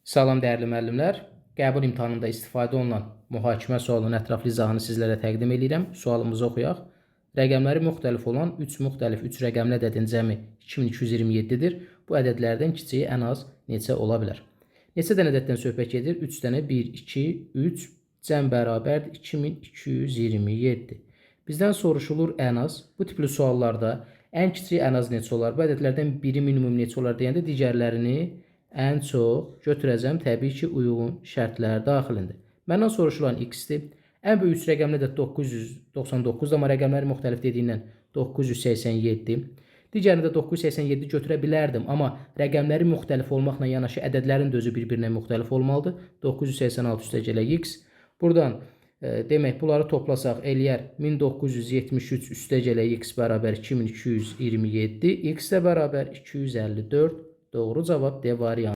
Salam dəyərli müəllimlər. Qəbul imtahanında istifadə olunan mühakimə sualının ətraflı izahını sizlərə təqdim edirəm. Sualımızı oxuyaq. Rəqəmləri müxtəlif olan 3 rəqəmli ədədin cəmi 2227-dir. Bu ədədlərdən kiçiyi ən az neçə ola bilər? Neçə dənə ədəddən söhbət gedir? 3 dənə 1, 2, 3 cəm bərabərdir 2227. Bizdən soruşulur ən az. Bu tipli suallarda ən kiçik ən az neçə olar? Bu ədədlərdən biri minimum neçə olar deyəndə digərlərini ən çox götürəcəm, təbii ki, uyğun şərtlər daxilində. Məndən soruşulan x-dir. Ən böyük 3 rəqəmli ədəd 999, amma rəqəmləri müxtəlif dediyindən 987. Digərində 987 götürə bilərdim, amma rəqəmləri müxtəlif olmaqla yanaşı ədədlərin də özü bir-birinə müxtəlif olmalıdır. 986 üstəgələ x. Buradan demək, bunları toplasaq eləyər 1973 üstəgələ x bərabər 2227, x də bərabər 254. Doğru cavab D variantı.